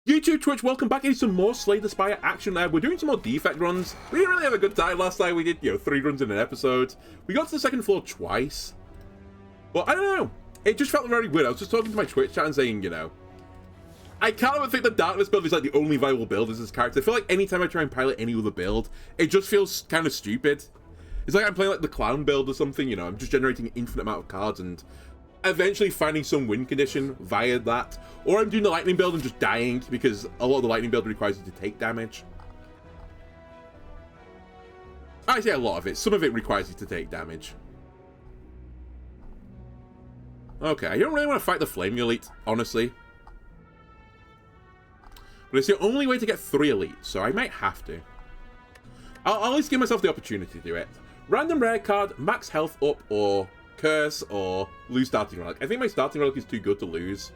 YouTube, Twitch, welcome back. It's some more Slay the Spire action. We're doing some more defect runs. We didn't really have a good time last time. We did, 3 runs in an episode. We got to the second floor twice. But I don't know. It just felt very weird. I was just talking to my Twitch chat and saying, I can't even think the Darkness build is like the only viable build as this character. I feel like anytime I try and pilot any other build, it just feels kind of stupid. It's like I'm playing like the Clown build or something, I'm just generating an infinite amount of cards and eventually finding some win condition via that, or I'm doing the lightning build and just dying because a lot of the lightning build requires you to take damage. I say a lot of it. Some of it requires you to take damage. Okay, I don't really want to fight the Flame Elite, honestly. But it's the only way to get 3 elites, so I might have to. I'll at least give myself the opportunity to do it. Random rare card, max health up, or curse, or lose starting relic. I think my starting relic is too good to lose.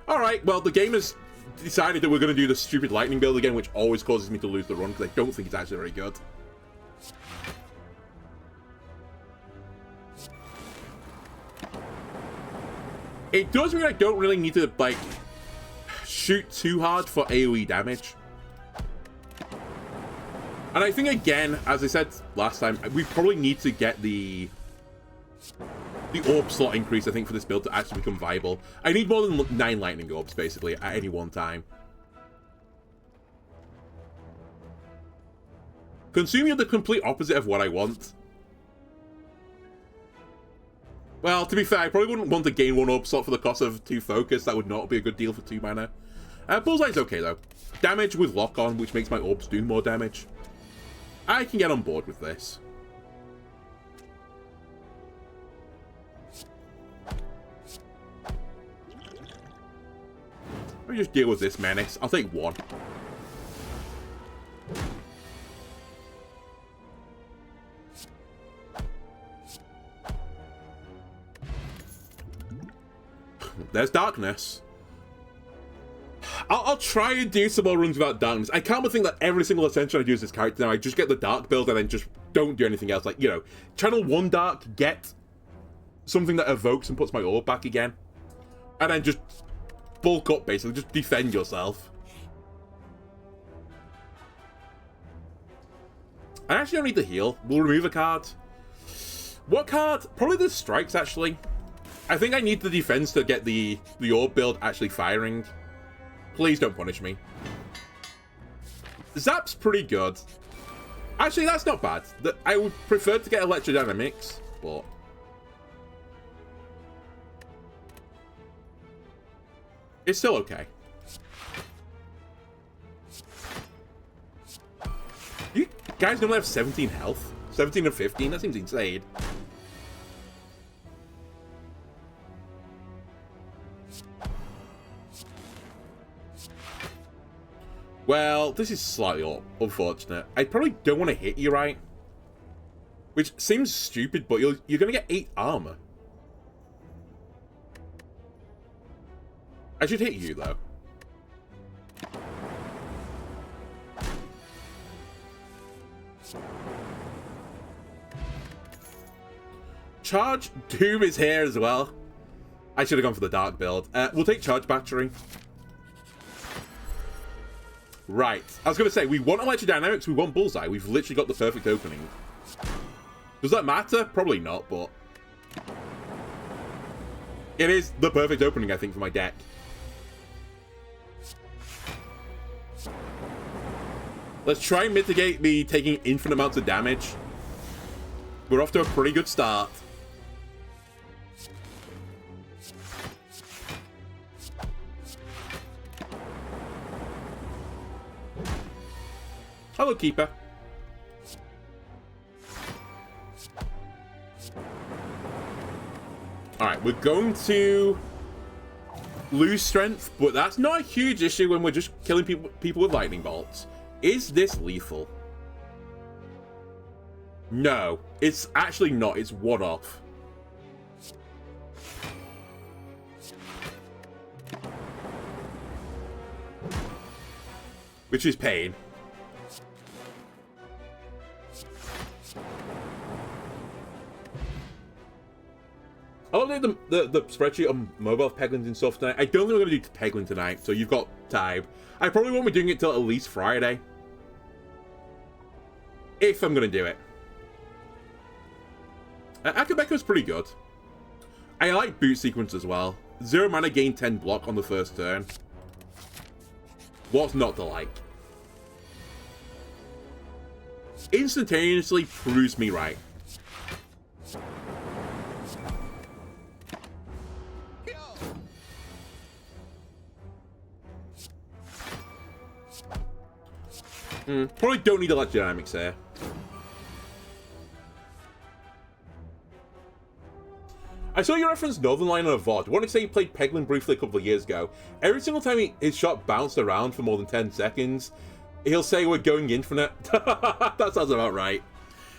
Alright, well, the game has decided that we're going to do the stupid lightning build again, which always causes me to lose the run, because I don't think it's actually very good. It does mean I don't really need to, like, shoot too hard for AoE damage. And I think, again, as I said last time, we probably need to get the orb slot increase, I think, for this build to actually become viable. I need more than 9 lightning orbs, basically, at any one time. Consuming are the complete opposite of what I want. Well, to be fair, I probably wouldn't want to gain 1 orb slot for the cost of 2 focus. That would not be a good deal for 2 mana. Bullseye's okay, though. Damage with lock-on, which makes my orbs do more damage. I can get on board with this. Let me just deal with this menace. I'll take 1. There's darkness. I'll try and do some more runs without darkness. I can't but think that every single ascension I do as this character now, I just get the dark build and then just don't do anything else. Like, channel 1 dark, get something that evokes and puts my orb back again. And then just bulk up, basically. Just defend yourself. I actually don't need to heal. We'll remove a card. What card? Probably the strikes, actually. I think I need the defense to get the orb build actually firing. Please don't punish me. Zap's pretty good. Actually, that's not bad. I would prefer to get electrodynamics, but it's still okay. You guys normally have 17 health? 17 and 15? That seems insane. Well, this is slightly unfortunate. I probably don't want to hit you, right? Which seems stupid, but you're going to get 8 armor. I should hit you, though. Charge Doom is here as well. I should have gone for the dark build. We'll take charge battery. Right. I was going to say, we want electrodynamics, we want bullseye. We've literally got the perfect opening. Does that matter? Probably not, but it is the perfect opening, I think, for my deck. Let's try and mitigate me taking infinite amounts of damage. We're off to a pretty good start. Hello, Keeper. Alright, we're going to lose strength, but that's not a huge issue when we're just killing people with lightning bolts. Is this lethal? No, it's actually not. It's one-off. Which is pain. updated the spreadsheet on mobile peglins and stuff tonight. I don't think we're going to do peglin tonight, so you've got time. I probably won't be doing it till at least Friday. If I'm going to do it. Akabeko's pretty good. I like boot sequence as well. 0 mana, gain 10 block on the first turn. What's not to like? Instantaneously proves me right. Probably don't need electrodynamics here. I saw you reference Northern Line on a VOD. I want to say he played Peglin briefly a couple of years ago. Every single time his shot bounced around for more than 10 seconds, he'll say we're going infinite. That sounds about right.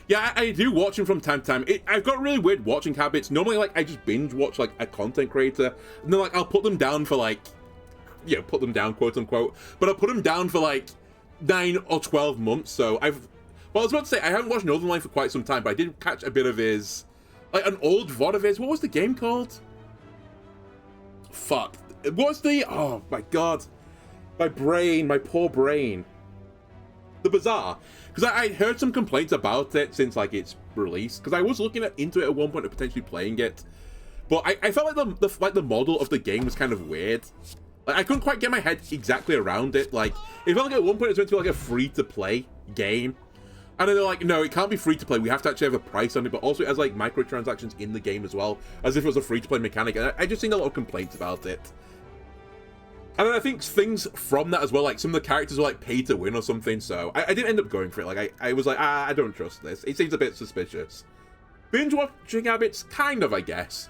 Yeah, I do watch him from time to time. I've got really weird watching habits. Normally, like, I just binge watch, like, a content creator, and then, like, I'll put them down for, like, you know, put them down, quote unquote, but I'll put them down for, like, 9 or 12 months, so well, I was about to say, I haven't watched Northern Line for quite some time, but I did catch a bit of his, like, an old VOD of his. What was the game called? Fuck. What's the, oh my god. My brain, my poor brain. The Bazaar. Because I heard some complaints about it since, like, its release, because I was looking into it at one point of potentially playing it, but I felt like the model of the game was kind of weird. Like, I couldn't quite get my head exactly around it. Like, it felt like at one point it was meant to be like a free-to-play game. And then they're like, no, it can't be free-to-play. We have to actually have a price on it, but also it has, like, microtransactions in the game as well, as if it was a free-to-play mechanic. And I just seen a lot of complaints about it. And then I think things from that as well, like, some of the characters were, like, pay to win or something, so I didn't end up going for it. Like, I was like, I don't trust this. It seems a bit suspicious. Binge-watching habits? Kind of, I guess.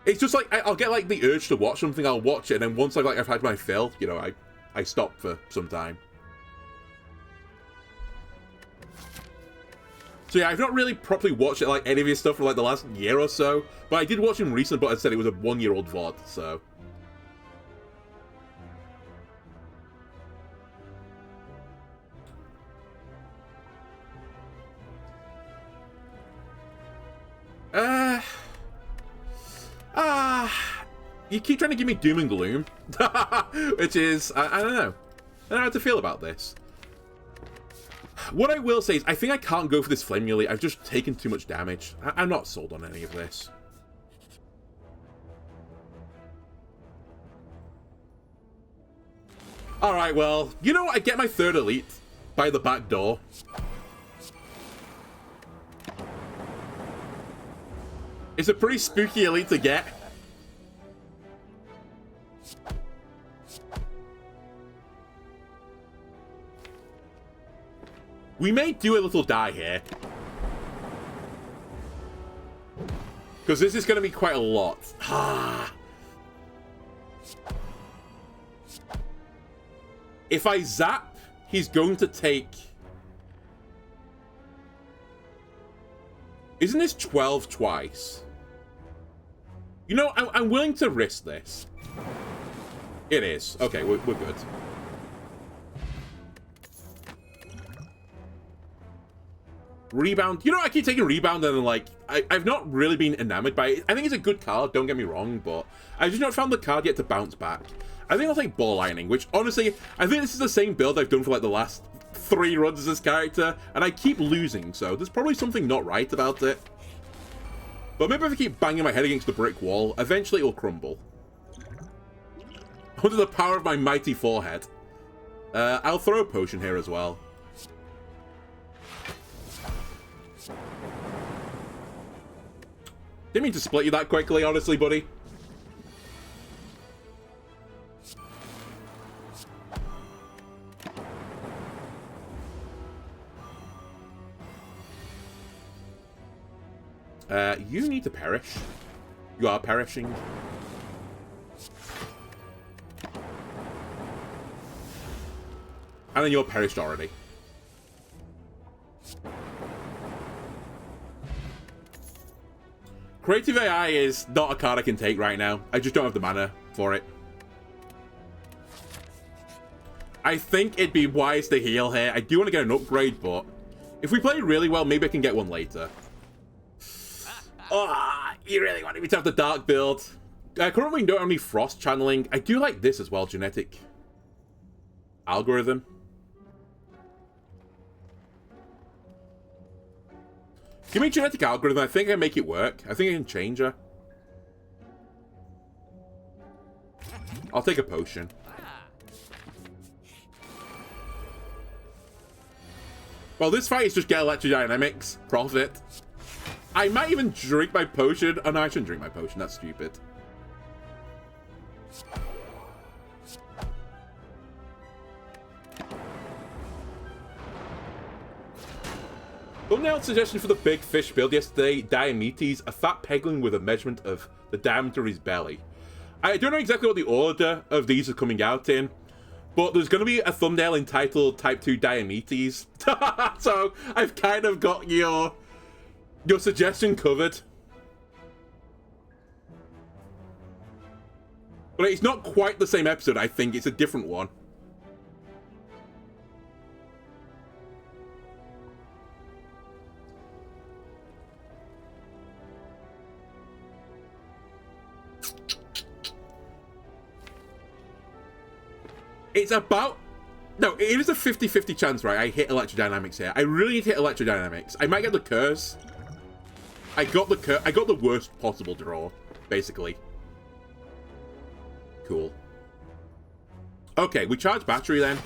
It's just like, I'll get, like, the urge to watch something, I'll watch it, and then once I've had my fill, you know, I stop for some time. So yeah, I've not really properly watched it, like, any of his stuff for, like, the last year or so, but I did watch him recently, but I said it was a 1-year-old VOD, so... You keep trying to give me doom and gloom, which is, I don't know. I don't know how to feel about this. What I will say is, I think I can't go for this Flame Muley. I've just taken too much damage. I'm not sold on any of this. Alright, well, you know what? I get my 3rd elite by the back door. It's a pretty spooky elite to get. We may do a little die here. Because this is going to be quite a lot. If I zap, he's going to take... Isn't this 12 twice? You know, I'm willing to risk this. It is. Okay, we're good. Rebound. You know, I keep taking Rebound and, like, I've not really been enamored by it. I think it's a good card, don't get me wrong, but I've just not found the card yet to bounce back. I think I'll take Ball Lightning, which, honestly, I think this is the same build I've done for, like, the last 3 runs as this character, and I keep losing, so there's probably something not right about it. But maybe if I keep banging my head against the brick wall, eventually it'll crumble. Under the power of my mighty forehead. I'll throw a potion here as well. Didn't mean to split you that quickly, honestly, buddy. You need to perish. You are perishing. And then you're perished already. Creative AI is not a card I can take right now. I just don't have the mana for it. I think it'd be wise to heal here. I do want to get an upgrade, but if we play really well, maybe I can get one later. You really wanted me to have the dark build. Currently don't have any frost channeling. I do like this as well, genetic algorithm. Give me genetic algorithm. I think I can make it work. I think I can change her. I'll take a potion. Well, this fight is just get electrodynamics. Profit. I might even drink my potion. Oh, no, I shouldn't drink my potion. That's stupid. Thumbnail suggestion for the big fish build yesterday, Diomedes, a fat pegling with a measurement of the diameter of his belly. I don't know exactly what the order of these are coming out in, but there's going to be a thumbnail entitled Type 2 Diomedes. So I've kind of got your suggestion covered. But it's not quite the same episode, I think. It's a different one. It's about... No, it is a 50-50 chance, right? I hit electrodynamics here. I really need to hit electrodynamics. I might get the curse. I got the worst possible draw, basically. Cool. Okay, we charge battery then.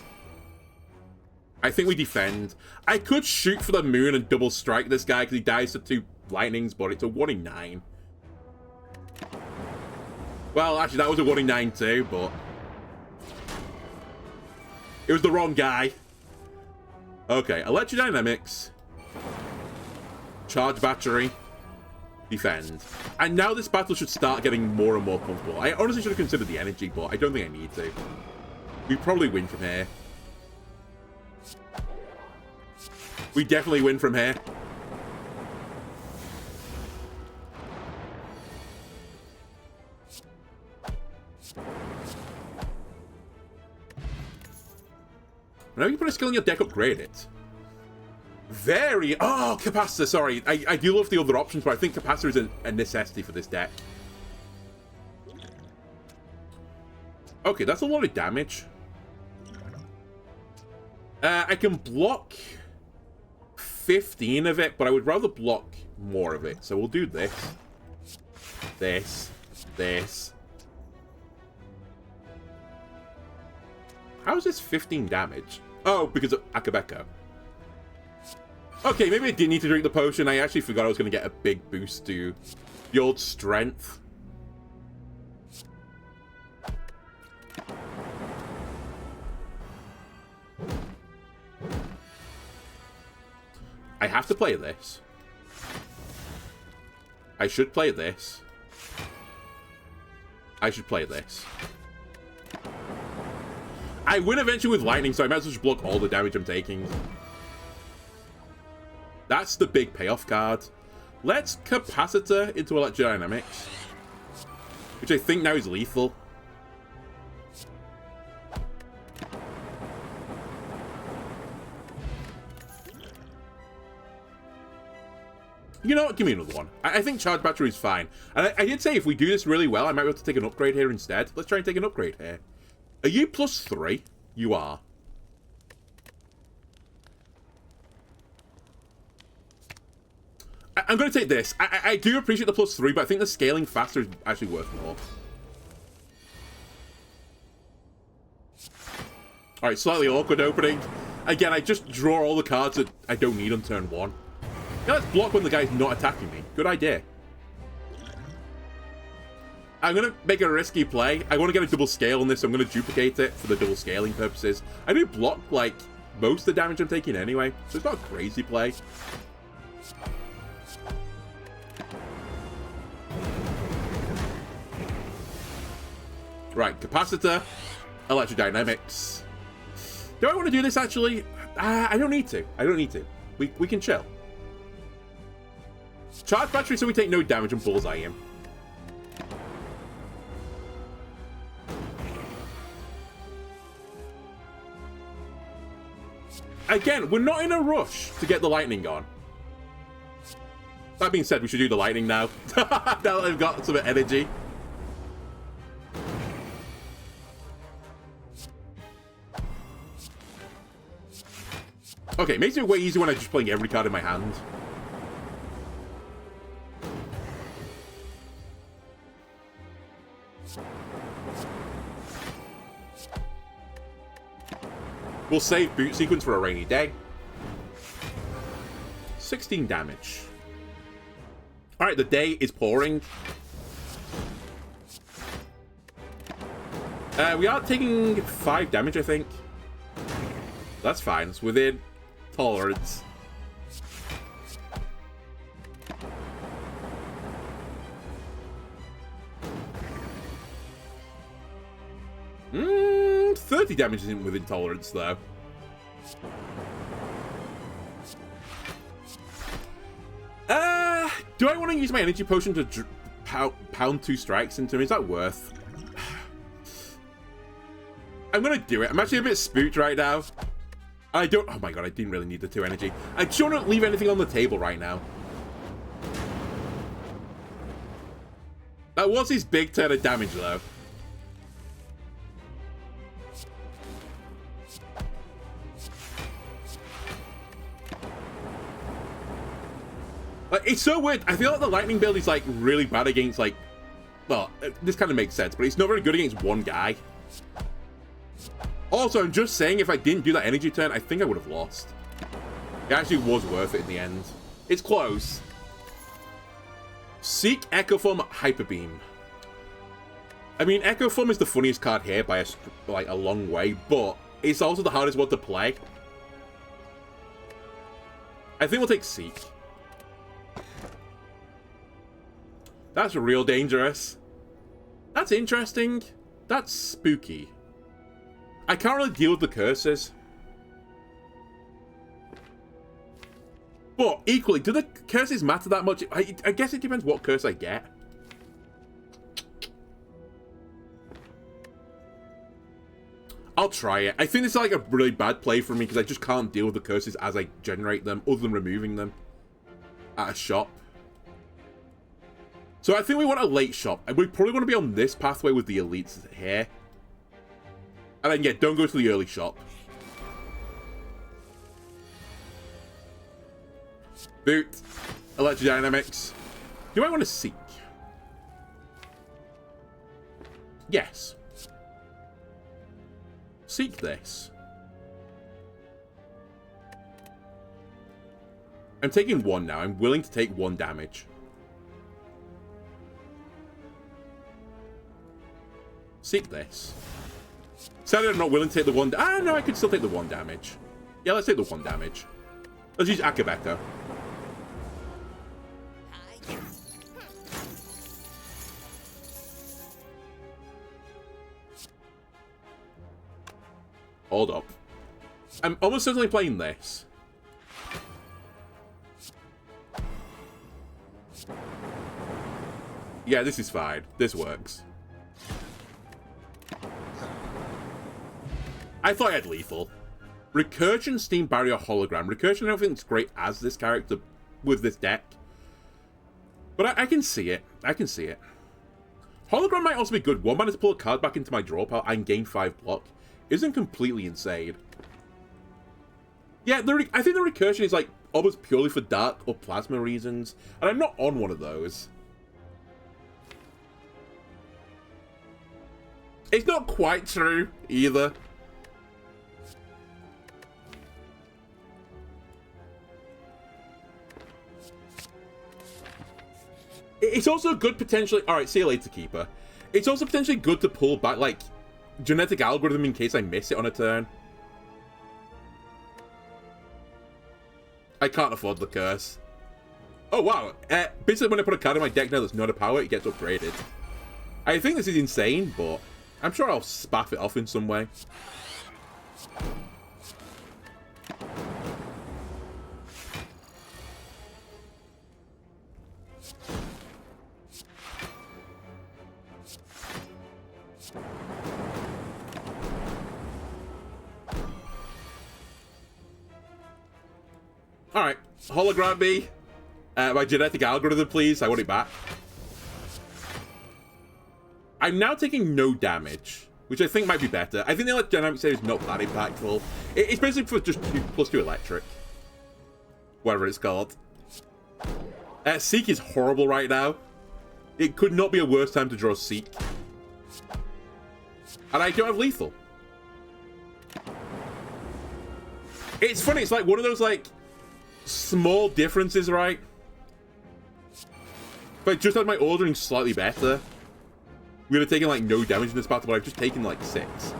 I think we defend. I could shoot for the moon and double strike this guy because he dies to 2 lightnings, but it's a 1 in 9. Well, actually, that was a 1 in 9 too, but... It was the wrong guy. Okay, electrodynamics. Charge battery. Defend. And now this battle should start getting more and more comfortable. I honestly should have considered the energy, but I don't think I need to. We probably win from here. We definitely win from here. Whenever you put a skill in your deck, upgrade it. Very... Oh, capacitor, sorry. I do love the other options, but I think capacitor is a necessity for this deck. Okay, that's a lot of damage. I can block 15 of it, but I would rather block more of it. So we'll do this. This. How is this 15 damage? Oh, because of Akabeko. Okay, maybe I didn't need to drink the potion. I actually forgot I was going to get a big boost to the old strength. I have to play this. I should play this. I should play this. I win eventually with lightning, so I might as well just block all the damage I'm taking. That's the big payoff card. Let's capacitor into electrodynamics, which I think now is lethal. You know what? Give me another one. I think charge battery is fine. And I did say if we do this really well, I might be able to take an upgrade here instead. Let's try and take an upgrade here. Are you +3? You are. I'm going to take this. I do appreciate the +3, but I think the scaling faster is actually worth more. Alright, slightly awkward opening. Again, I just draw all the cards that I don't need on turn 1. Yeah, let's block when the guy's not attacking me. Good idea. I'm going to make a risky play. I want to get a double scale on this, so I'm going to duplicate it for the double scaling purposes. I do block, like, most of the damage I'm taking anyway, so it's not a crazy play. Right, capacitor, electrodynamics. Do I want to do this, actually? I don't need to. I don't need to. We can chill. Charge battery so we take no damage and bullseye him. Again, we're not in a rush to get the lightning on. That being said, we should do the lightning now. Now that I've got some energy. Okay, makes it way easier when I'm just playing every card in my hand. We'll save boot sequence for a rainy day. 16 damage. Alright, the day is pouring. We are taking 5 damage, I think. That's fine. It's within tolerance. Hmm. 30 damage isn't within tolerance, though. Do I want to use my energy potion to pound 2 strikes into him? Is that worth? I'm going to do it. I'm actually a bit spooked right now. I don't... Oh my god, I didn't really need the 2 energy. I just don't leave anything on the table right now. That was his big turn of damage, though. Like, it's so weird. I feel like the lightning build is, like, really bad against, like... Well, this kind of makes sense, but it's not very good against one guy. Also, I'm just saying, if I didn't do that energy turn, I think I would have lost. It actually was worth it in the end. It's close. Seek Echo Form Hyper Beam. I mean, Echo Form is the funniest card here by, a long way, but it's also the hardest one to play. I think we'll take Seek. That's real dangerous. That's interesting. That's spooky. I can't really deal with the curses. But equally, do the curses matter that much? I guess it depends what curse I get. I'll try it. I think this is like a really bad play for me because I just can't deal with the curses as I generate them, other than removing them at a shop. So I think we want a late shop. And we probably want to be on this pathway with the elites here. And then, yeah, don't go to the early shop. Boot. Electrodynamics. Do I want to seek? Yes. Seek this. I'm taking 1 now. I'm willing to take 1 damage. Seek this. Sadly, I'm not willing to take the 1... Ah, no, I could still take the 1 damage. Yeah, let's take the 1 damage. Let's use Akabeko. Hold up. I'm almost certainly playing this. Yeah, this is fine. This works. I thought I had lethal. Recursion, Steam Barrier, Hologram. Recursion, I don't think it's great as this character with this deck. But I can see it. I can see it. Hologram might also be good. 1 mana to pull a card back into my draw pile and gain 5 block. Isn't completely insane. Yeah, I think the recursion is like almost purely for dark or plasma reasons. And I'm not on one of those. It's not quite true either. It's also good potentially... Alright, see you later, Keeper. It's also potentially good to pull back, like, genetic algorithm in case I miss it on a turn. I can't afford the curse. Oh, wow. Basically, when I put a card in my deck now that's not a power, it gets upgraded. I think this is insane, but I'm sure I'll spaff it off in some way. Alright, Hologram B. My genetic algorithm, please. I want it back. I'm now taking no damage, which I think might be better. I think the dynamic save is not that impactful. It's basically for just +2 electric. Whatever it's called. Seek is horrible right now. It could not be a worse time to draw Seek. And I don't have lethal. It's funny, it's like one of those, like, small differences, right? If I just had my ordering slightly better, we would have taken, like, no damage in this battle, but I've just taken, like, 6.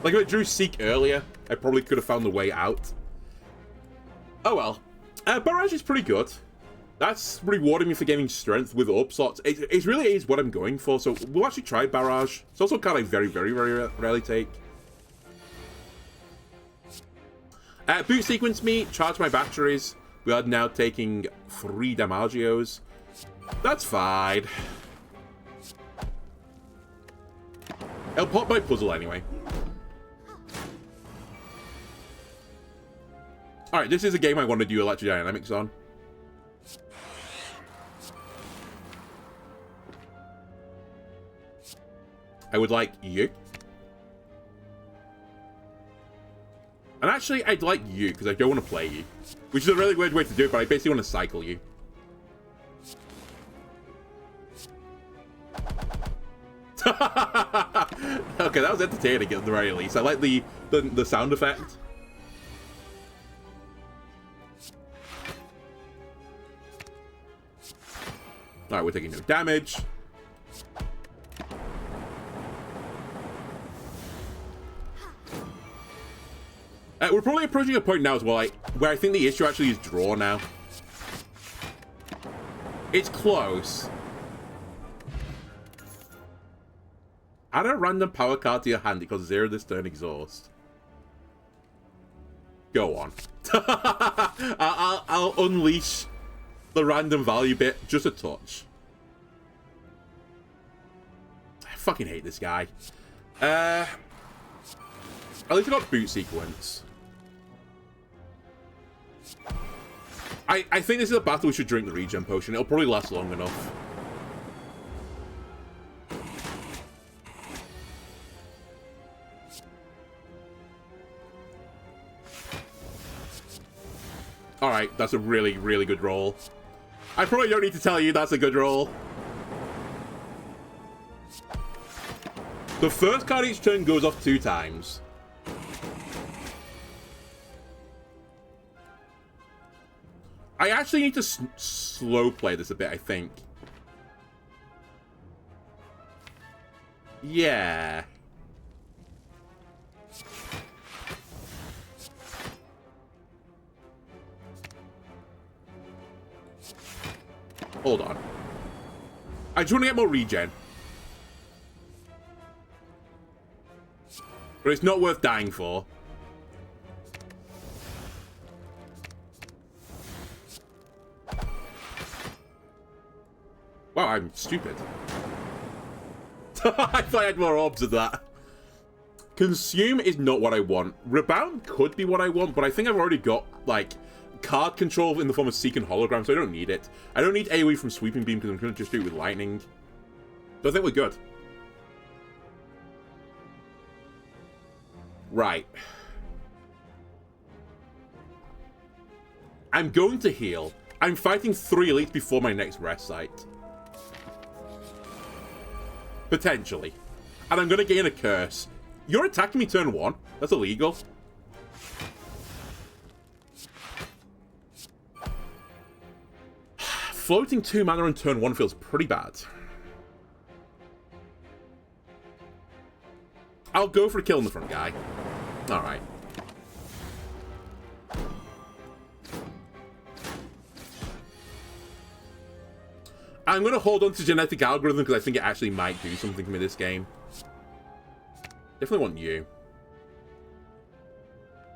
Like, if I drew Seek earlier, I probably could have found the way out. Oh well. Barrage is pretty good. That's rewarding me for gaining strength with upslots. It really is what I'm going for, so we'll actually try Barrage. It's also a card I very, very, very rarely take. Boot sequence me, charge my batteries. We are now taking 3 Damagios. That's fine. I'll pop my puzzle anyway. Alright, this is a game I want to do electrodynamics on. I would like you. And actually, I'd like you, because I don't want to play you. Which is a really weird way to do it, but I basically want to cycle you. Okay, that was entertaining at the very least. I like the sound effect. Alright, we're taking no damage. We're probably approaching a point now as well, where I think the issue actually is draw now. It's close. Add a random power card to your hand. It costs 0 this turn, exhaust. Go on. I'll unleash the random value bit just a touch. I fucking hate this guy. At least I got boot sequence. I think this is a battle we should drink the regen potion. It'll probably last long enough. Alright, that's a really, really good roll. I probably don't need to tell you that's a good roll. The first card each turn goes off 2 times. I actually need to slow play this a bit, I think. Yeah. Hold on. I just want to get more regen. But it's not worth dying for. Wow, I'm stupid. I thought I had more orbs of that. Consume is not what I want. Rebound could be what I want, but I think I've already got, like, card control in the form of Seek and Hologram, so I don't need it. I don't need AoE from Sweeping Beam because I'm going to just do it with Lightning. So I think we're good. Right. I'm going to heal. I'm fighting 3 elites before my next rest site. Potentially. And I'm going to gain a curse. You're attacking me turn 1. That's illegal. Floating 2 mana on turn 1 feels pretty bad. I'll go for killing the front guy. Alright. I'm going to hold on to Genetic Algorithm because I think it actually might do something for me this game. Definitely want you.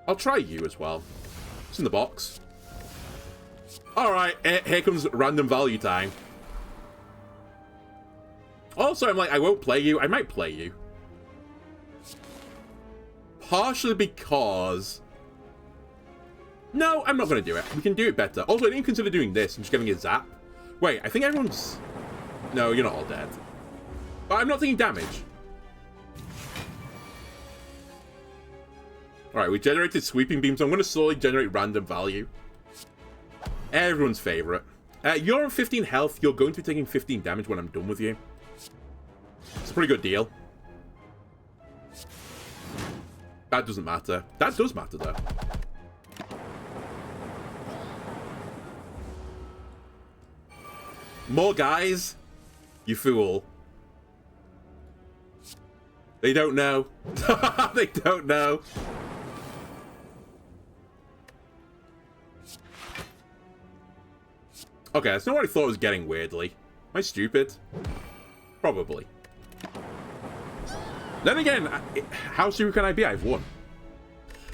I'll try you as well. It's in the box. Alright, here comes random value time. Also, I'm like, I won't play you. I might play you. Partially because No, I'm not going to do it. We can do it better. Also, I didn't consider doing this. I'm just getting a zap. Wait, I think everyone's... No, you're not all dead. But I'm not taking damage. Alright, we generated sweeping beams. So I'm going to slowly generate random value. Everyone's favorite. You're on 15 health. You're going to be taking 15 damage when I'm done with you. It's a pretty good deal. That doesn't matter. That does matter, though. More guys? You fool. They don't know. They don't know. Okay, that's not what I thought I was getting, weirdly. Am I stupid? Probably. Then again, how stupid can I be? I've won.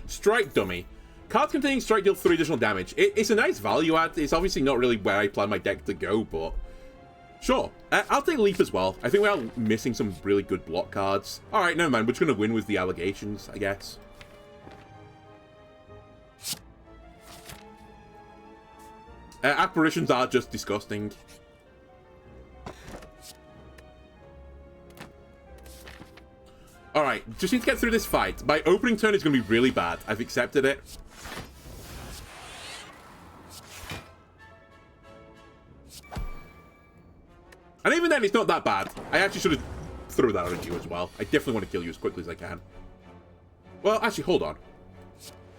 Strike Dummy. Cards containing strike deal 3 additional damage. It's a nice value add. It's obviously not really where I plan my deck to go, but... Sure. I'll take Leap as well. I think we are missing some really good block cards. Alright, never mind. We're just going to win with the allegations, I guess. Apparitions are just disgusting. Alright, just need to get through this fight. My opening turn is going to be really bad. I've accepted it. And even then, it's not that bad. I actually should have threw that at you as well. I definitely want to kill you as quickly as I can. Well, actually, hold on.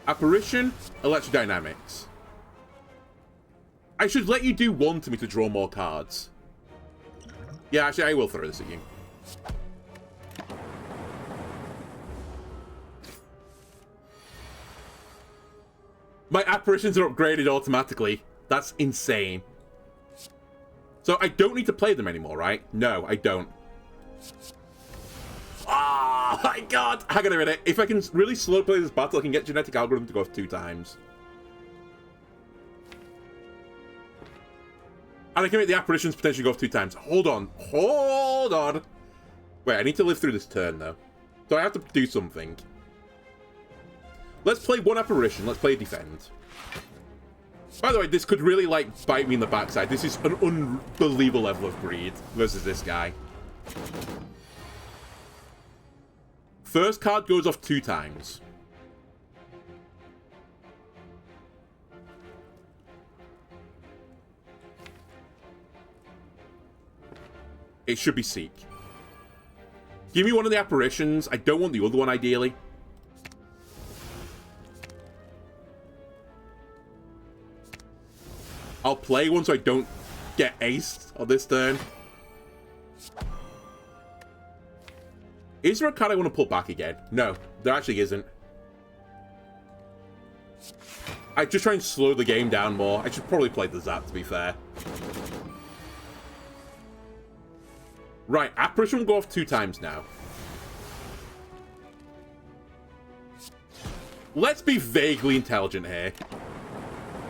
Apparition, Electrodynamics. I should let you do one to me to draw more cards. Yeah, actually, I will throw this at you. My apparitions are upgraded automatically. That's insane. So I don't need to play them anymore, right? No, I don't. Oh my god! Hang on a minute. If I can really slow play this battle, I can get Genetic Algorithm to go off 2 times. And I can make the apparitions potentially go off 2 times. Hold on. Hold on. Wait, I need to live through this turn, though. So I have to do something. Let's play one apparition. Let's play a defend. By the way, this could really, like, bite me in the backside. This is an unbelievable level of greed versus this guy. First card goes off 2 times. It should be Seek. Give me one of the apparitions. I don't want the other one, ideally. I'll play one so I don't get aced on this turn. Is there a card I want to pull back again? No, there actually isn't. I just try and slow the game down more. I should probably play the Zap, to be fair. Right, Apparition will go off 2 times now. Let's be vaguely intelligent here.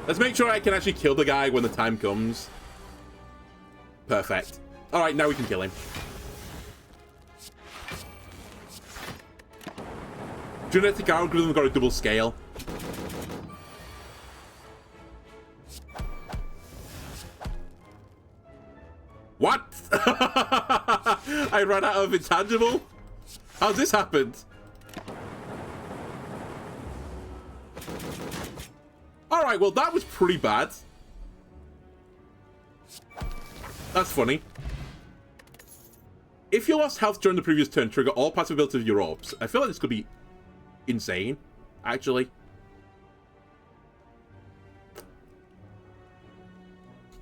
Let's make sure I can actually kill the guy when the time comes. Perfect. Alright, now we can kill him. Genetic Algorithm got a double scale. What? I ran out of intangible? How's this happened? Alright, well that was pretty bad. That's funny. If you lost health during the previous turn, trigger all passive abilities of your orbs. I feel like this could be insane, actually.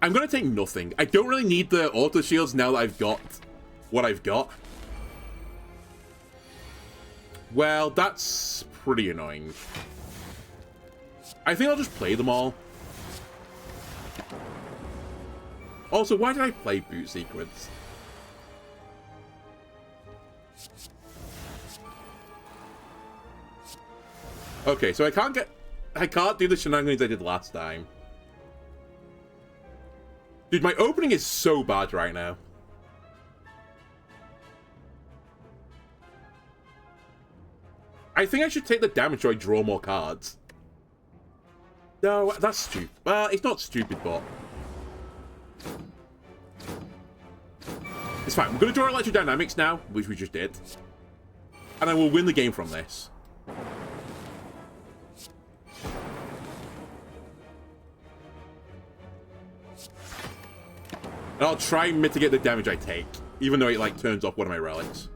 I'm going to take nothing. I don't really need the auto shields now that I've got what I've got. Well, that's pretty annoying. I think I'll just play them all. Also, why did I play Boot Sequence? Okay, so I can't do the shenanigans I did last time. Dude, my opening is so bad right now. I think I should take the damage so I draw more cards. No, that's stupid. Well, it's not stupid, but... It's fine. We're going to draw electrodynamics now, which we just did. And I will win the game from this. And I'll try and mitigate the damage I take, even though it, like, turns off one of my relics.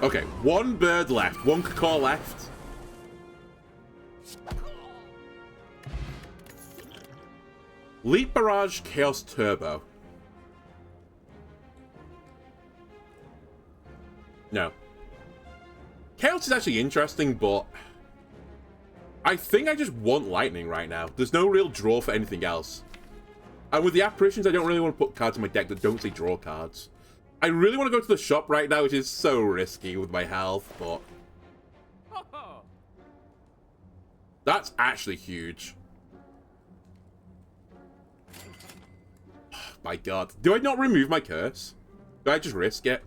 Okay, one bird left. One caw left. Leap Barrage, Chaos Turbo. No. Chaos is actually interesting, but... I think I just want Lightning right now. There's no real draw for anything else. And with the Apparitions, I don't really want to put cards in my deck that don't say draw cards. I really want to go to the shop right now, which is so risky with my health, but... That's actually huge. My god. Do I not remove my curse? Do I just risk it?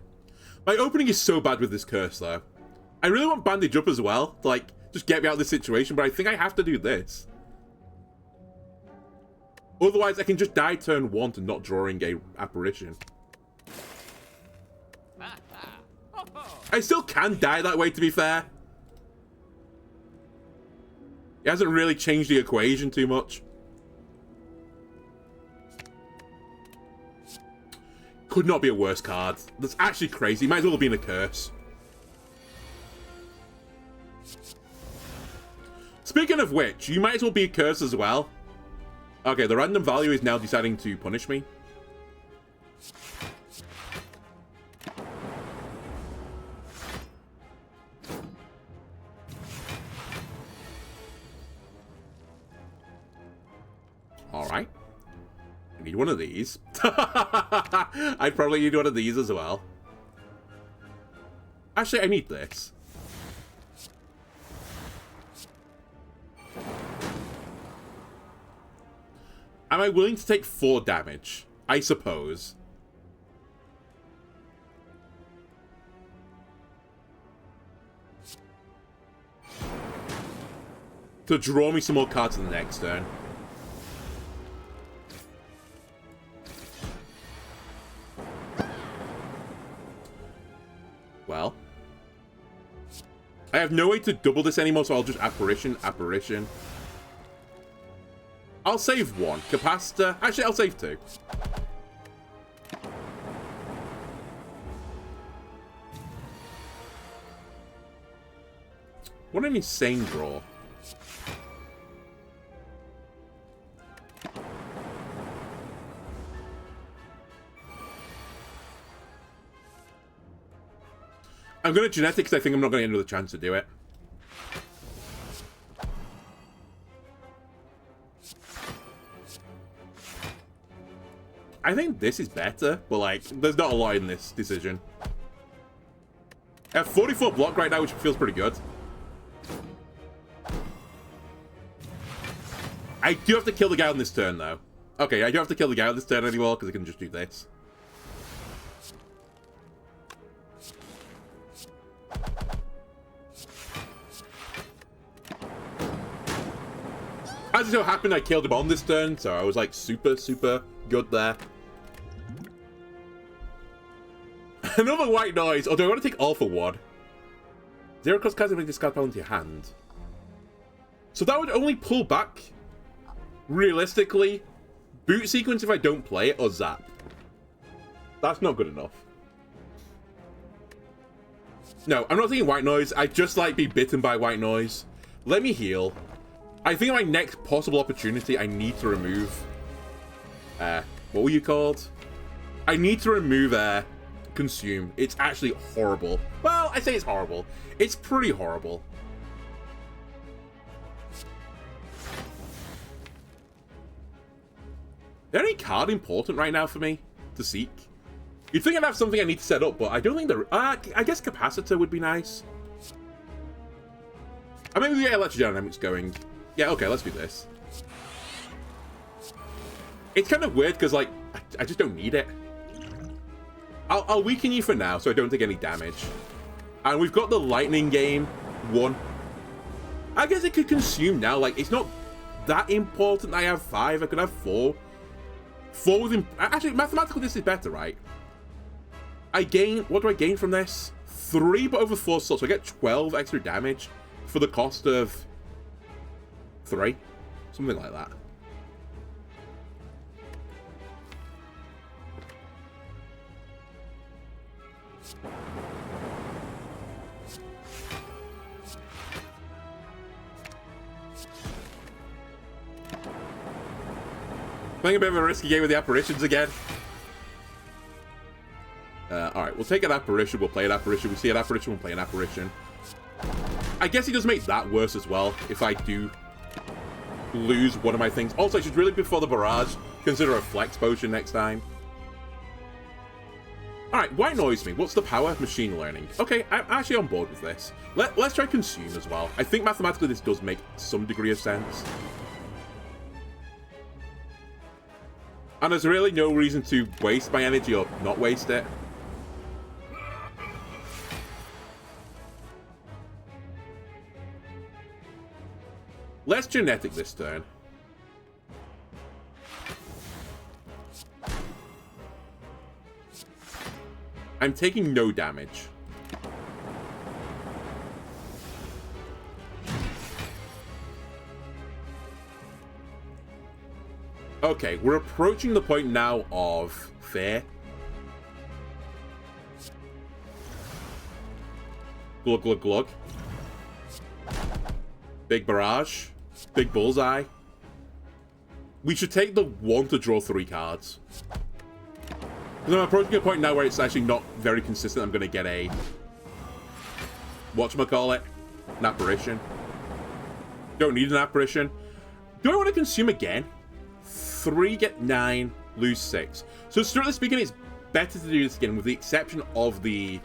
My opening is so bad with this curse, though. I really want Bandage Up as well, to, like, just get me out of this situation, but I think I have to do this. Otherwise, I can just die turn 1 to not drawing a Apparition. I still can die that way, to be fair. It hasn't really changed the equation too much. Could not be a worse card. That's actually crazy. Might as well have been a curse. Speaking of which, you might as well be a curse as well. Okay, the random value is now deciding to punish me. Alright. I need one of these. I'd probably need one of these as well. Actually, I need this. Am I willing to take 4 damage? I suppose. To draw me some more cards in the next turn. Well. I have no way to double this anymore, so I'll just Apparition. I'll save 1. Capacitor. Actually, I'll save 2. What an insane draw. I'm going to Genetics. I think I'm not going to get another chance to do it. I think this is better, but, like, there's not a lot in this decision. I have 44 block right now, which feels pretty good. I do have to kill the guy on this turn, though. Okay, I do have to kill the guy on this turn anymore, because I can just do this. As it so happened, I killed him on this turn, so I was, like, super good there. Another white noise. Or do I want to take all for 1? 0 cost cards and discard pile into your hand. So that would only pull back, realistically, Boot Sequence if I don't play it, or Zap. That's not good enough. No, I'm not taking white noise. I just like be bitten by white noise. Let me heal. I think my next possible opportunity, I need to remove... what were you called? I need to remove Consume. It's actually horrible. Well, I say it's horrible. It's pretty horrible. Is there any card important right now for me to seek? You'd think I'd have something I need to set up, but I don't think there... I guess Capacitor would be nice. I mean, we get Electrodynamics going. Yeah, okay, let's do this. It's kind of weird because, like, I just don't need it. I'll weaken you for now so I don't take any damage. And we've got the lightning game 1. I guess it could consume now. Like, it's not that important I have 5. I could have 4. 4 with... Actually, mathematically, this is better, right? I gain... What do I gain from this? 3, but over 4 slots. So I get 12 extra damage for the cost of 3. Something like that. Playing a bit of a risky game with the apparitions again. Alright, we'll take an apparition, we'll play an apparition, we see an apparition, we'll play an apparition. I guess it does make that worse as well, if I do lose one of my things. Also, I should really, before the barrage, consider a flex potion next time. Alright, why annoys me? What's the power? Machine learning. Okay, I'm actually on board with this. Let's try consume as well. I think mathematically this does make some degree of sense. And there's really no reason to waste my energy or not waste it. Let's genetic this turn. I'm taking no damage. Okay, we're approaching the point now of fear. Glug, glug, glug. Big barrage. Big bullseye. We should take the 1 to draw 3 cards. Because I'm approaching a point now where it's actually not very consistent. I'm going to get a... whatchamacallit? An apparition. Don't need an apparition. Do I want to consume again? 3, get 9, lose 6. So strictly speaking, it's better to do this again, with the exception of the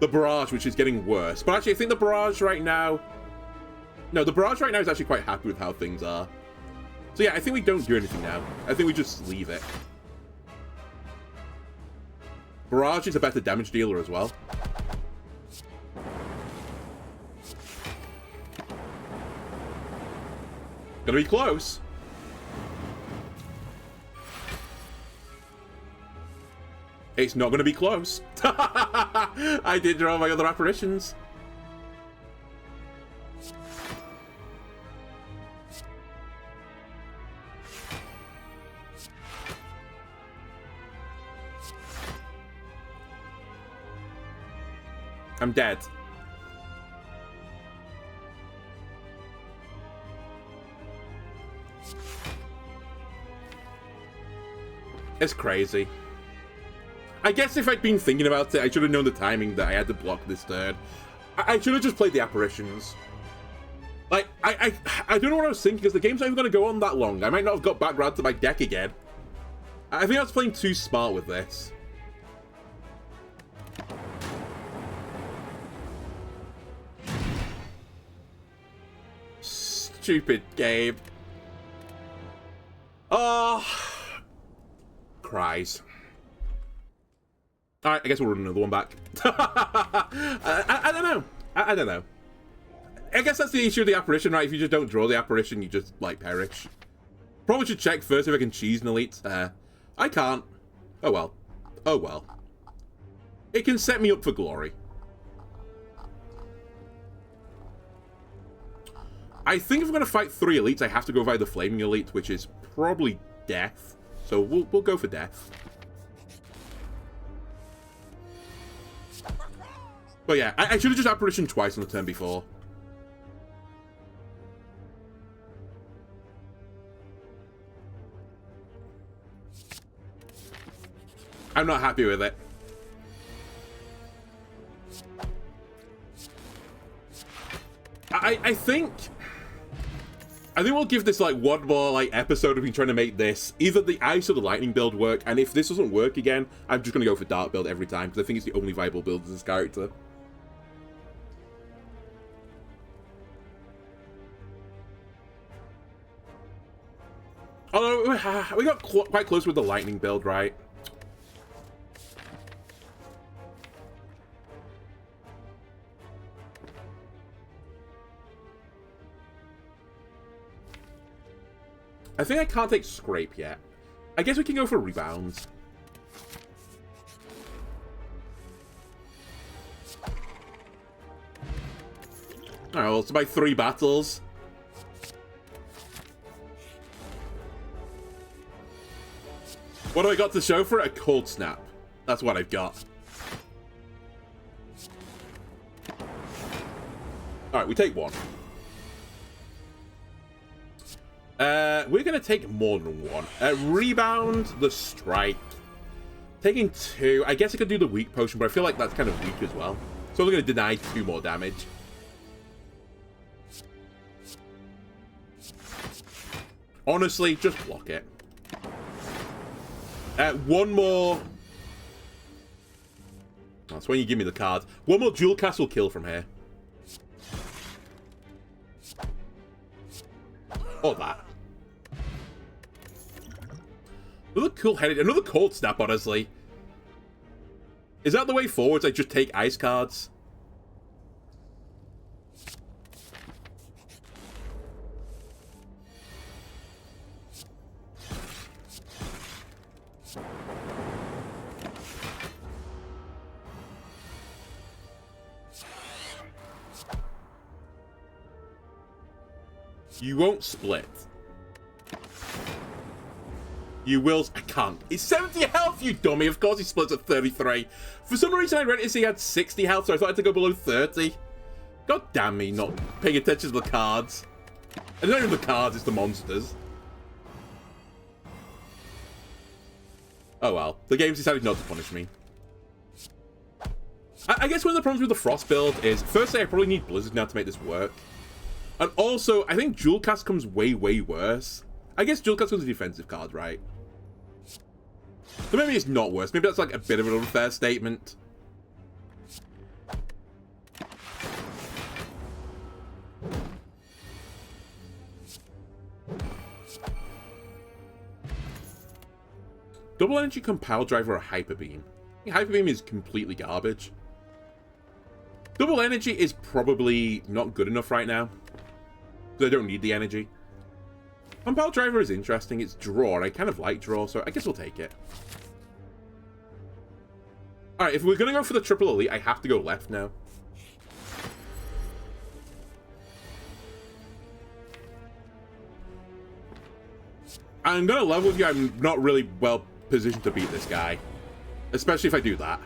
barrage, which is getting worse. But actually, I think the barrage right now... No, the barrage right now is actually quite happy with how things are. So yeah, I think we don't do anything now. I think we just leave it. Barrage is a better damage dealer as well. Gonna be close. It's not going to be close. I did draw my other apparitions. I'm dead. It's crazy. I guess if I'd been thinking about it, I should have known the timing that I had to block this turn. I should have just played the apparitions. Like, I don't know what I was thinking, because the game's not even going to go on that long. I might not have got back round to my deck again. I think I was playing too smart with this. Stupid game. Oh. Cries. Alright, I guess we'll run another one back. I don't know. I don't know. I guess that's the issue of the apparition, right? If you just don't draw the apparition, you just, like, perish. Probably should check first if I can cheese an elite. I can't. Oh well. Oh well. It can set me up for glory. I think if I'm going to fight 3 elites, I have to go via the flaming elite, which is probably death. So we'll go for death. But yeah, I should have just apparition twice on the turn before. I'm not happy with it. I think we'll give this like one more like episode of me trying to make this either the ice or the lightning build work, and if this doesn't work again, I'm just gonna go for dark build every time because I think it's the only viable build as this character. Although, we got quite close with the lightning build, right? I think I can't take scrape yet. I guess we can go for rebounds. Alright, well, it's about 3 battles. What do I got to show for it? A cold snap. That's what I've got. Alright, we take 1. We're going to take more than 1. Rebound, the strike. Taking 2. I guess I could do the weak potion, but I feel like that's kind of weak as well. So we're going to deny 2 more damage. Honestly, just block it. 1 more. That's when you give me the card. 1 more dual cast will kill from here. Or that. Another cool-headed, another cold snap, honestly. Is that the way forwards? I just take ice cards? You won't split. You will. I can't. It's 70 health, you dummy. Of course he splits at 33. For some reason, I read it he had 60 health, so I thought I had to go below 30. God damn me, not paying attention to the cards. And not even the cards, it's the monsters. Oh well. The game's decided not to punish me. I guess one of the problems with the Frost build is, firstly, I probably need Blizzard now to make this work. And also, I think Dual Cast comes way, way worse. I guess Dual Cast comes a defensive card, right? So maybe it's not worse. Maybe that's like a bit of an unfair statement. Double Energy Compile Drive or a Hyper Beam? I think Hyper Beam is completely garbage. Double Energy is probably not good enough right now. I don't need the energy. Compile Driver is interesting. It's draw, and I kind of like draw, so I guess we'll take it. Alright, if we're going to go for the triple elite, I have to go left now. I'm going to level with you. I'm not really well positioned to beat this guy. Especially if I do that.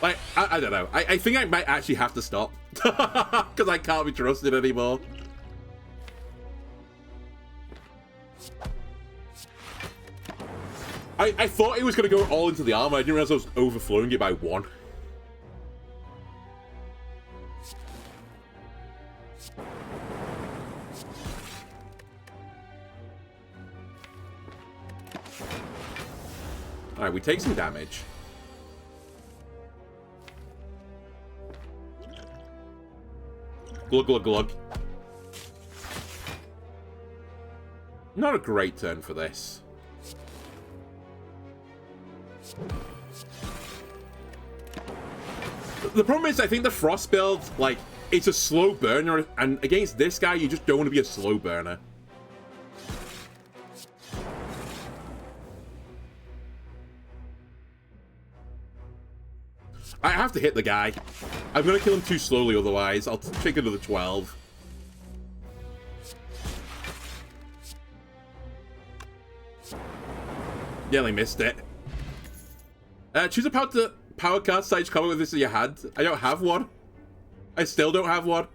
Like, I don't know. I think I might actually have to stop. Because I can't be trusted anymore. I thought it was going to go all into the armor. I didn't realize I was overflowing it by 1. Alright, we take some damage. Glug, glug, glug. Not a great turn for this. The problem is, I think the Frost build, like, it's a slow burner, and against this guy, you just don't want to be a slow burner. I have to hit the guy. I'm going to kill him too slowly otherwise. I'll take another 12. Yeah, I missed it. Choose a power card stage combat with this in your hand. I don't have one. I still don't have one.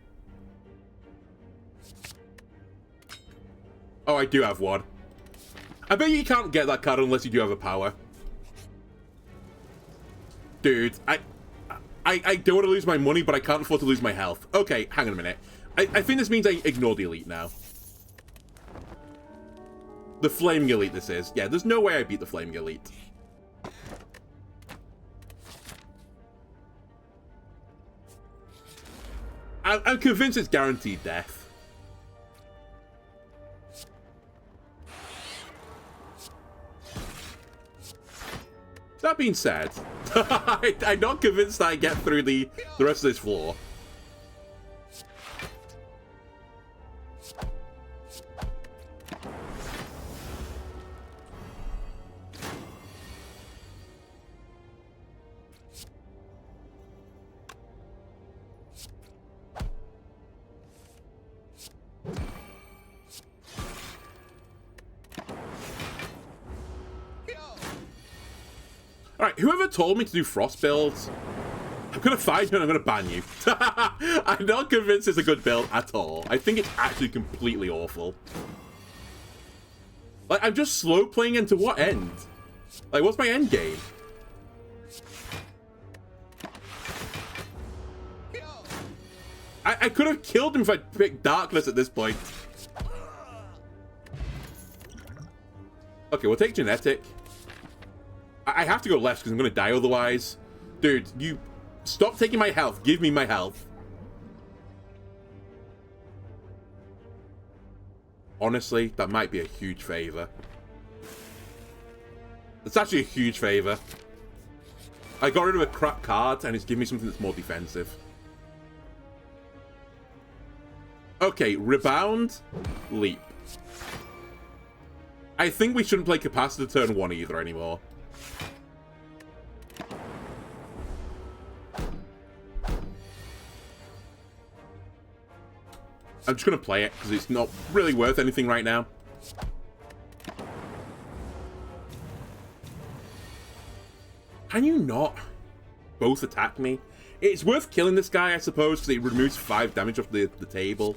Oh, I do have one. I bet you can't get that card unless you do have a power. Dude, I don't want to lose my money, but I can't afford to lose my health. Okay, hang on a minute. I think this means I ignore the elite now. The Flaming Elite this is. Yeah, there's no way I beat the Flaming Elite. I'm convinced it's guaranteed death. That being said, I'm not convinced I get through the rest of this floor. Alright, whoever told me to do frost builds, I'm gonna find you and I'm gonna ban you. I'm not convinced it's a good build at all. I think it's actually completely awful. Like, I'm just slow playing into what end? Like, what's my end game? I could have killed him if I picked darkness at this point. Okay, we'll take genetic. I have to go left because I'm going to die otherwise. Dude, you... Stop taking my health. Give me my health. Honestly, that might be a huge favor. It's actually a huge favor. I got rid of a crap card and it's giving me something that's more defensive. Okay, rebound, leap. I think we shouldn't play capacitor turn 1 either anymore. I'm just going to play it, because it's not really worth anything right now. Can you not both attack me? It's worth killing this guy, I suppose, because it removes 5 damage off the table.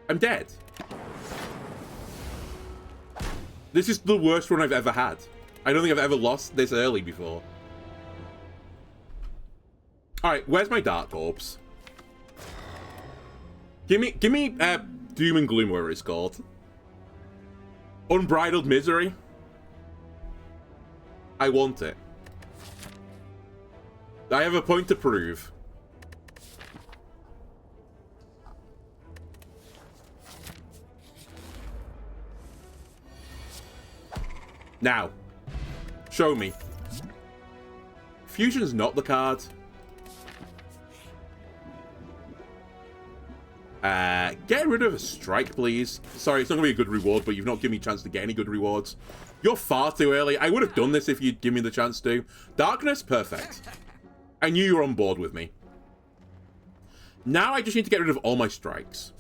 I'm dead. This is the worst run I've ever had. I don't think I've ever lost this early before. Alright, where's my Dark Orbs? Give me Doom and Gloom, whatever it's called. Unbridled Misery. I want it. I have a point to prove. Now, show me. Fusion's not the card. Get rid of a strike, please. Sorry, it's not going to be a good reward, but you've not given me a chance to get any good rewards. You're far too early. I would have done this if you'd given me the chance to. Darkness, perfect. I knew you were on board with me. Now I just need to get rid of all my strikes.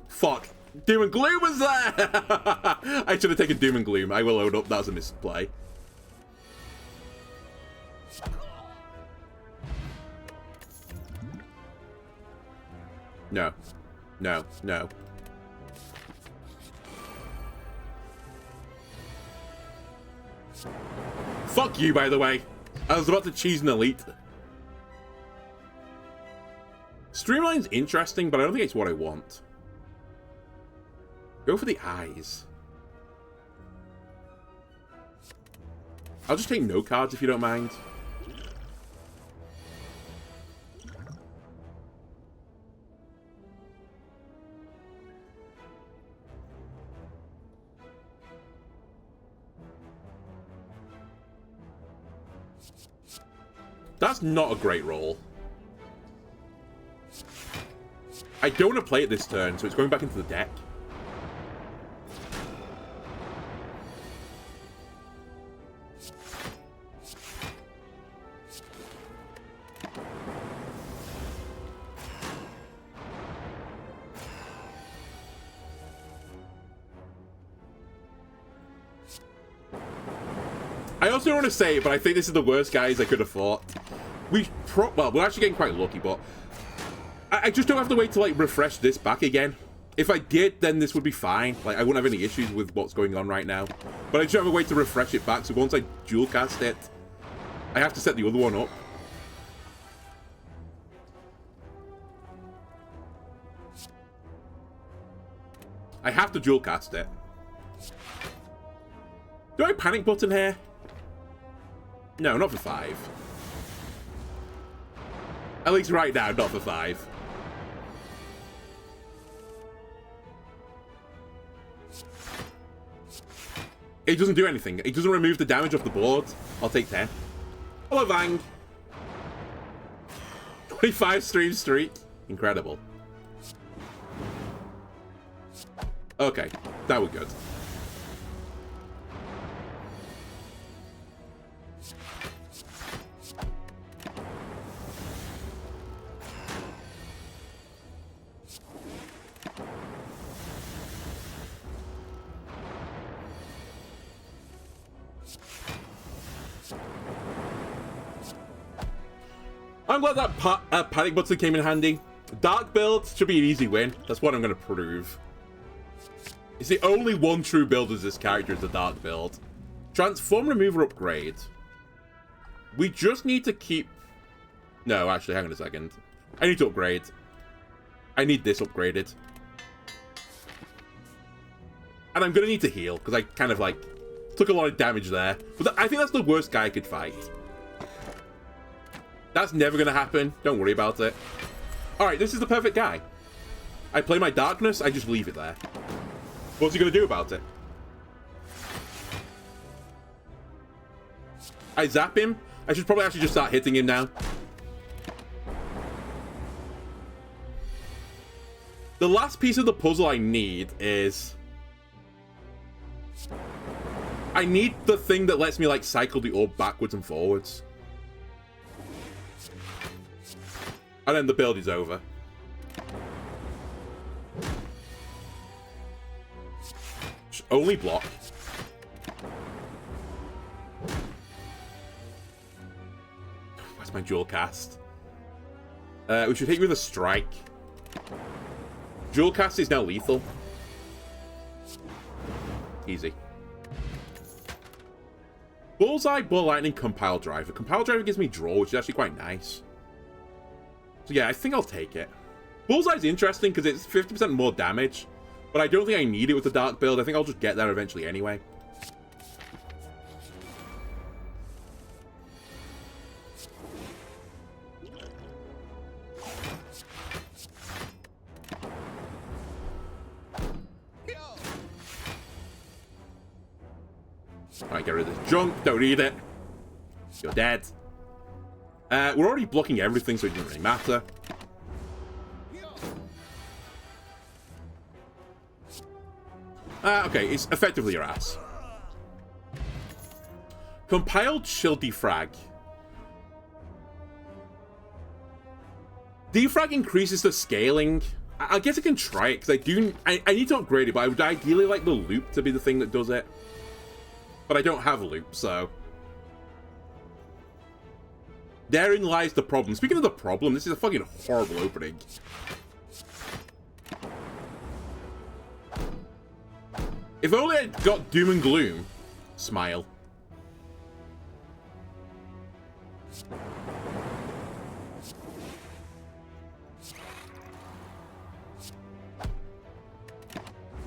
Fuck. Doom and Gloom was there! I should have taken Doom and Gloom. I will own up. That was a misplay. No. No. No. Fuck you, by the way. I was about to cheese an elite. Streamline's interesting, but I don't think it's what I want. Go for the eyes. I'll just take no cards if you don't mind. That's not a great roll. I don't want to play it this turn, so it's going back into the deck. I also don't want to say it, but I think this is the worst guys I could have fought. Well, we're actually getting quite lucky, but I just don't have to wait to, like, refresh this back again. If I did, then this would be fine. Like, I wouldn't have any issues with what's going on right now. But I just have a way to refresh it back, so once I dual cast it, I have to set the other one up. I have to dual cast it. Do I panic button here? No, not for 5. At least right now, not for 5. It doesn't do anything. It doesn't remove the damage off the board. I'll take 10. Hello, Vang. 25 stream streak. Incredible. Okay, that was good. I'm glad that panic button came in handy. Dark build should be an easy win. That's what I'm going to prove. It's the only one true build as this character is the dark build. Transform, remover, upgrade. We just need to keep... No, actually, hang on a second. I need to upgrade. I need this upgraded. And I'm going to need to heal, because I kind of, like, took a lot of damage there. But I think that's the worst guy I could fight. That's never going to happen. Don't worry about it. Alright, this is the perfect guy. I play my darkness, I just leave it there. What's he going to do about it? I zap him. I should probably actually just start hitting him now. The last piece of the puzzle I need is... I need the thing that lets me, like, cycle the orb backwards and forwards. And then the build is over. Just only block. Where's my dual cast? We should hit you with a strike. Dual cast is now lethal. Easy. Bullseye, Ball Lightning, Compile Driver. Compile Driver gives me draw, which is actually quite nice. So yeah, I think I'll take it. Bullseye's interesting because it's 50% more damage, but I don't think I need it with the dark build. I think I'll just get there eventually anyway. Alright, get rid of this junk. Don't need it. You're dead. We're already blocking everything, so it doesn't really matter. Okay, it's effectively your ass. Compiled Chill Defrag. Defrag increases the scaling. I guess I can try it, because I need to upgrade it, but I would ideally like the loop to be the thing that does it. But I don't have a loop, so... Therein lies the problem. Speaking of the problem, this is a fucking horrible opening. If only I got Doom and Gloom. Smile.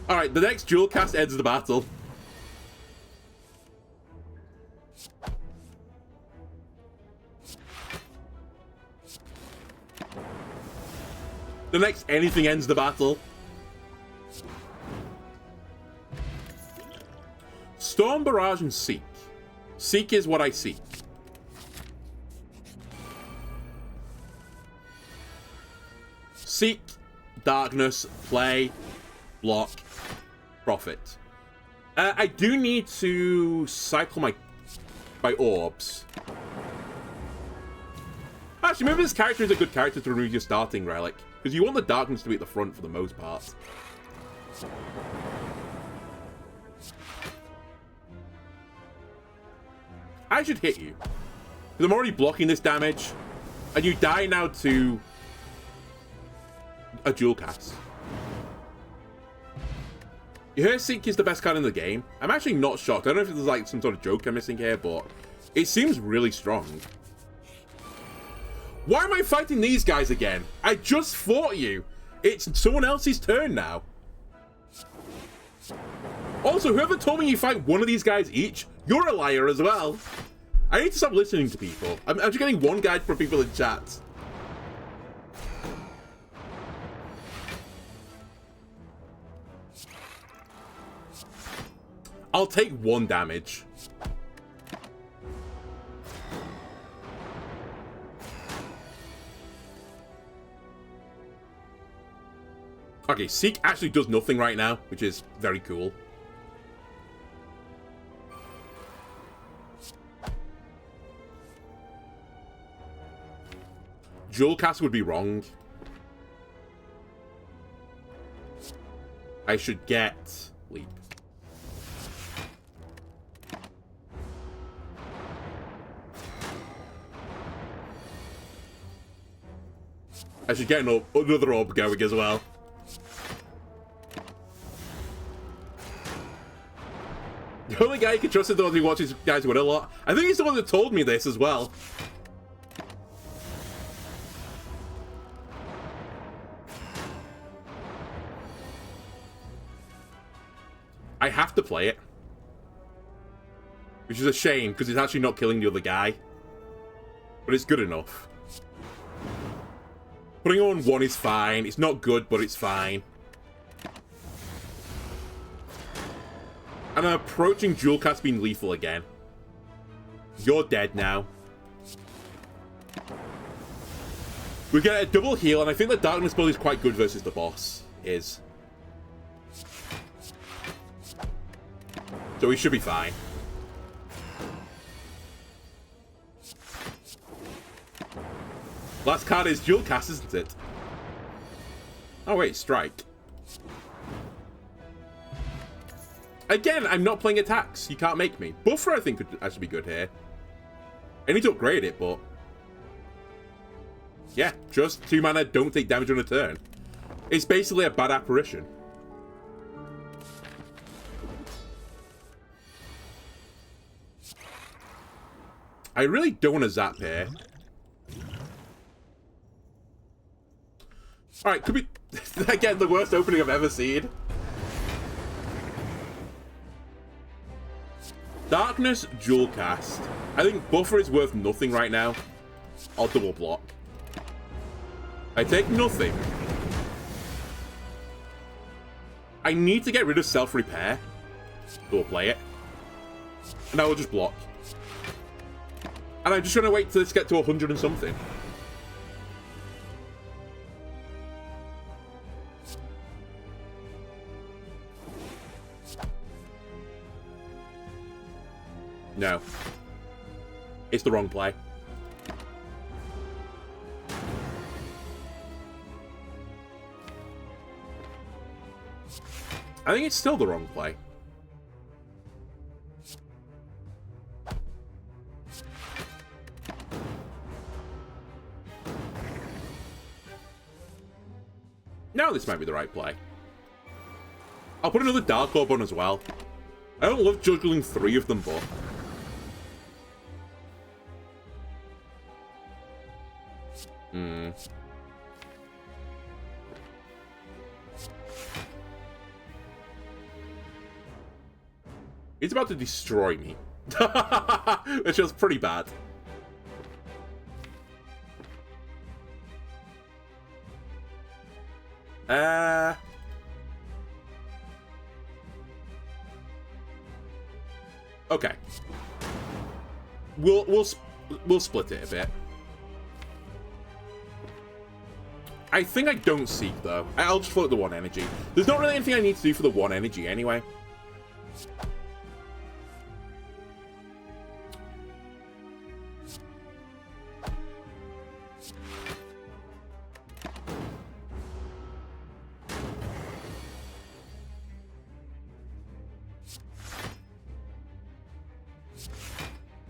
Alright, the next dual cast ends the battle. The next anything ends the battle. Storm, Barrage, and Seek. Seek is what I seek. Seek, Darkness, Play, Block, Profit. I do need to cycle my orbs. Actually, maybe this character is a good character to remove your starting relic. Because you want the darkness to be at the front for the most part. I should hit you. Because I'm already blocking this damage. And you die now to... a dual cast. You hear Seek is the best card in the game. I'm actually not shocked. I don't know if there's like some sort of joke I'm missing here, but... it seems really strong. Why am I fighting these guys again? I just fought you. It's someone else's turn now. Also, whoever told me you fight one of these guys each, you're a liar as well. I need to stop listening to people. I'm just getting one guide from people in chat. I'll take 1 damage. Okay, Seek actually does nothing right now, which is very cool. Jewel Cast would be wrong. I should get Leap. I should get another orb going as well. The only guy you can trust is the one who watches guys win a lot. I think he's the one that told me this as well. I have to play it. Which is a shame, because it's actually not killing the other guy. But it's good enough. Putting on 1 is fine. It's not good, but it's fine. And I'm approaching Dual Cast being lethal again. You're dead now. We get a double heal, and I think the Darkness build is quite good versus the boss. So we should be fine. Last card is Dual Cast, isn't it? Oh wait, Strike. Again, I'm not playing attacks. You can't make me. Buffer, I think, could actually be good here. I need to upgrade it, but... yeah, just 2 mana, don't take damage on a turn. It's basically a bad apparition. I really don't want to zap here. Alright, could be... again, the worst opening I've ever seen. Darkness, Dual Cast. I think Buffer is worth nothing right now. I'll double block. I take nothing. I need to get rid of Self-Repair. So we'll play it. And I will just block. And I'm just trying to wait till this gets to 100 and something. No. It's the wrong play. I think it's still the wrong play. No, this might be the right play. I'll put another Dark Orb on as well. I don't love juggling 3 of them, but... It's about to destroy me. Which was pretty bad. Okay. We'll split it a bit. I think I don't Seek, though. I'll just float the 1 energy. There's not really anything I need to do for the 1 energy anyway.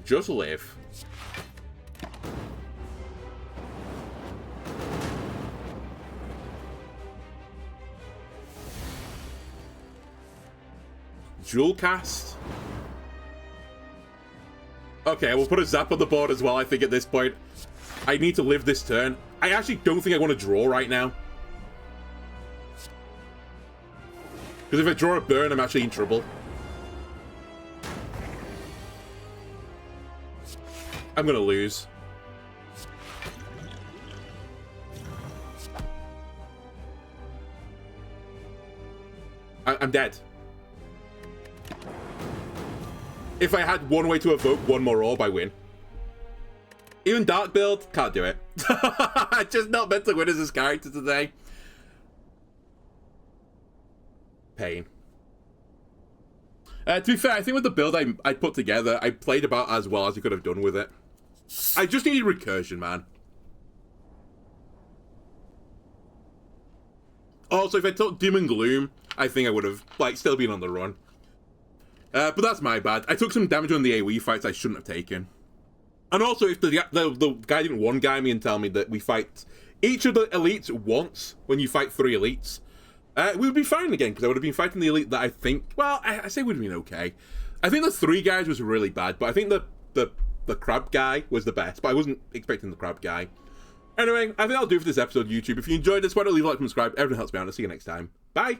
Just live. Dual Cast. Okay, we'll put a Zap on the board as well, I think, at this point. I need to live this turn. I actually don't think I want to draw right now. Because if I draw a burn, I'm actually in trouble. I'm gonna lose. I'm dead. If I had one way to evoke one more orb, I win. Even Dark build, can't do it. I'm just not meant to win as this character today. Pain. To be fair, I think with the build I put together, I played about as well as I could have done with it. I just needed recursion, man. Also, if I took Doom and Gloom, I think I would have, like, still been on the run. But that's my bad. I took some damage on the AoE fights I shouldn't have taken. And also, if the guy didn't one-guy me and tell me that we fight each of the elites once when you fight 3 elites, we would be fine again, because I would have been fighting the elite that I think, well, I say would have been okay. I think the 3 guys was really bad, but I think the crab guy was the best, but I wasn't expecting the crab guy. Anyway, I think that'll do for this episode, YouTube. If you enjoyed this, why don't leave a like and subscribe? Everything helps me out. I'll see you next time. Bye!